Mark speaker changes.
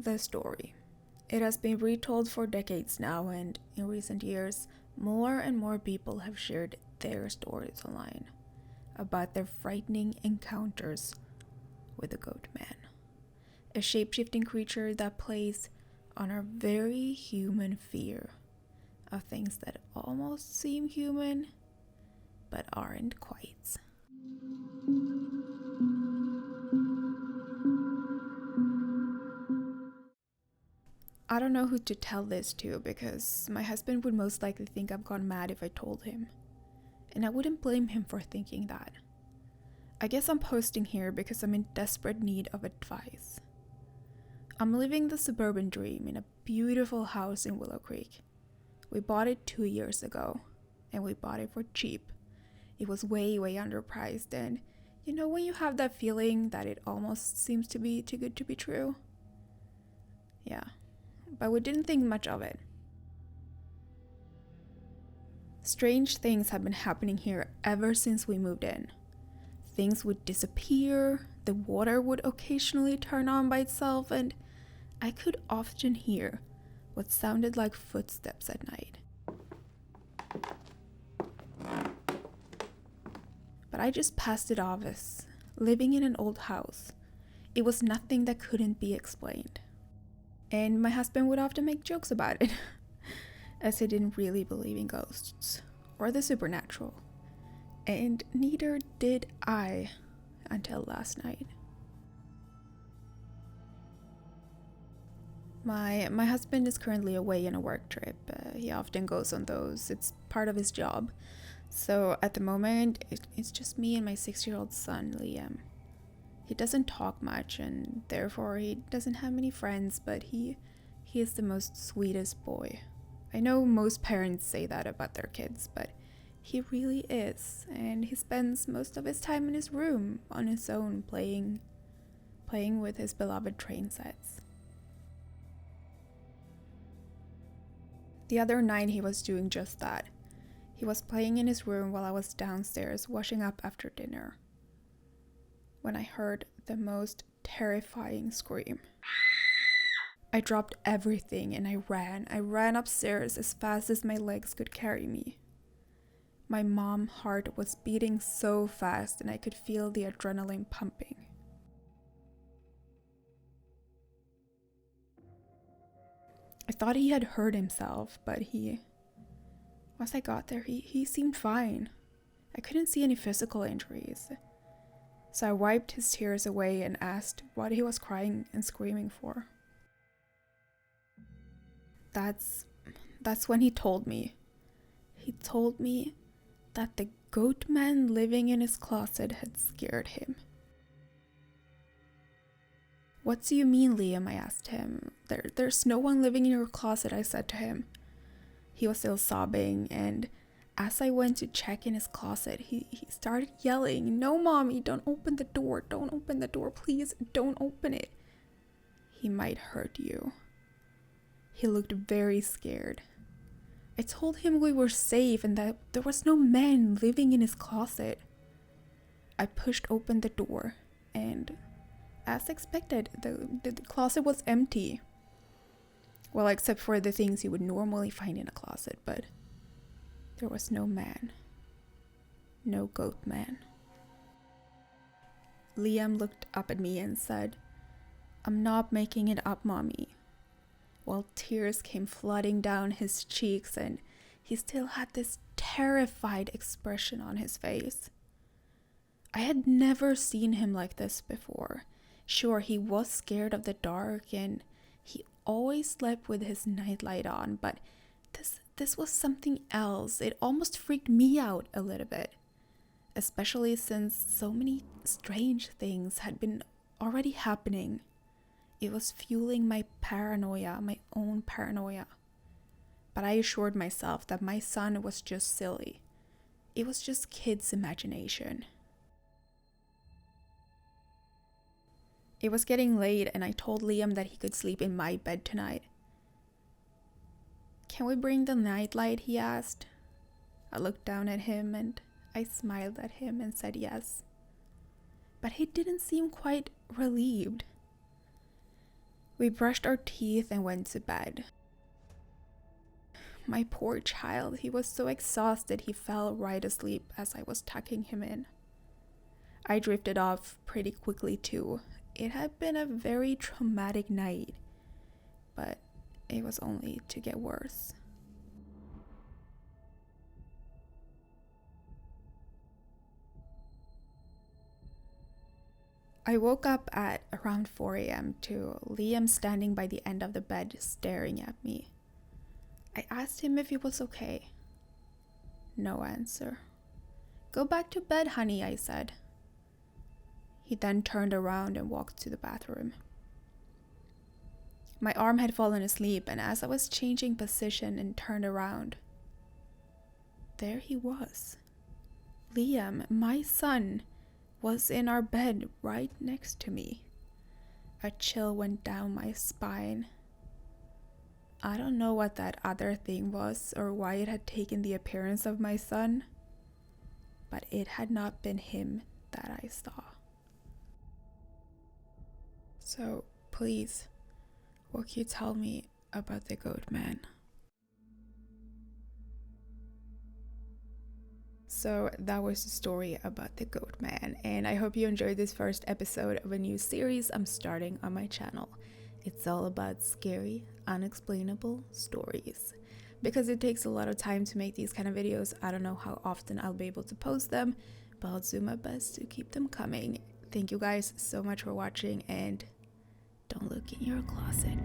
Speaker 1: The story. It has been retold for decades now, and in recent years, more and more people have shared their stories online about their frightening encounters with the Goatman, a shape-shifting creature that plays on our very human fear of things that almost seem human but aren't quite. I don't know who to tell this to because my husband would most likely think I've gone mad if I told him. And I wouldn't blame him for thinking that. I guess I'm posting here because I'm in desperate need of advice. I'm living the suburban dream in a beautiful house in Willow Creek. We bought it 2 years ago, and we bought it for cheap. It was way underpriced, and you know when you have that feeling that it almost seems to be too good to be true? Yeah. But we didn't think much of it. Strange things have been happening here ever since we moved in. Things would disappear, the water would occasionally turn on by itself, and I could often hear what sounded like footsteps at night. But I just passed it off as living in an old house. It was nothing that couldn't be explained. And my husband would often make jokes about it, as he didn't really believe in ghosts or the supernatural. And neither did I until last night. My husband is currently away on a work trip. He often goes on those. It's part of his job. So at the moment, it's just me and my 6-year-old son, Liam. He doesn't talk much, and therefore he doesn't have many friends, but he is the most sweetest boy. I know most parents say that about their kids, but he really is, and he spends most of his time in his room on his own playing with his beloved train sets. The other night he was doing just that. He was playing in his room while I was downstairs washing up after dinner, when I heard the most terrifying scream. I dropped everything and I ran upstairs as fast as my legs could carry me. My mom's heart was beating so fast and I could feel the adrenaline pumping. I thought he had hurt himself, but once I got there, he seemed fine. I couldn't see any physical injuries. So I wiped his tears away and asked what he was crying and screaming for. That's when he told me. He told me that the Goatman living in his closet had scared him. What do you mean, Liam? I asked him. There's no one living in your closet, I said to him. He was still sobbing, and as I went to check in his closet, he started yelling, "No, Mommy, don't open the door. Don't open the door. Please, don't open it. He might hurt you." He looked very scared. I told him we were safe and that there was no man living in his closet. I pushed open the door, and as expected, the closet was empty. Well, except for the things you would normally find in a closet, but there was no man. No Goatman. Liam looked up at me and said, "I'm not making it up, Mommy," while tears came flooding down his cheeks and he still had this terrified expression on his face. I had never seen him like this before. Sure, he was scared of the dark and he always slept with his nightlight on, but this was something else. It almost freaked me out a little bit, especially since so many strange things had been already happening. It was fueling my paranoia, my own paranoia. But I assured myself that my son was just silly. It was just kids' imagination. It was getting late and I told Liam that he could sleep in my bed tonight. "Can we bring the nightlight?" he asked. I looked down at him and I smiled at him and said yes. But he didn't seem quite relieved. We brushed our teeth and went to bed. My poor child, he was so exhausted he fell right asleep as I was tucking him in. I drifted off pretty quickly too. It had been a very traumatic night, but it was only to get worse. I woke up at around 4 a.m. to Liam standing by the end of the bed staring at me. I asked him if he was okay. No answer. "Go back to bed, honey," I said. He then turned around and walked to the bathroom. My arm had fallen asleep, and as I was changing position and turned around, there he was. Liam, my son, was in our bed right next to me. A chill went down my spine. I don't know what that other thing was or why it had taken the appearance of my son, but it had not been him that I saw. So, please, what can you tell me about the Goatman? So that was the story about the Goatman, and I hope you enjoyed this first episode of a new series I'm starting on my channel. It's all about scary, unexplainable stories. Because it takes a lot of time to make these kind of videos, I don't know how often I'll be able to post them, but I'll do my best to keep them coming. Thank you guys so much for watching, and don't look in your closet.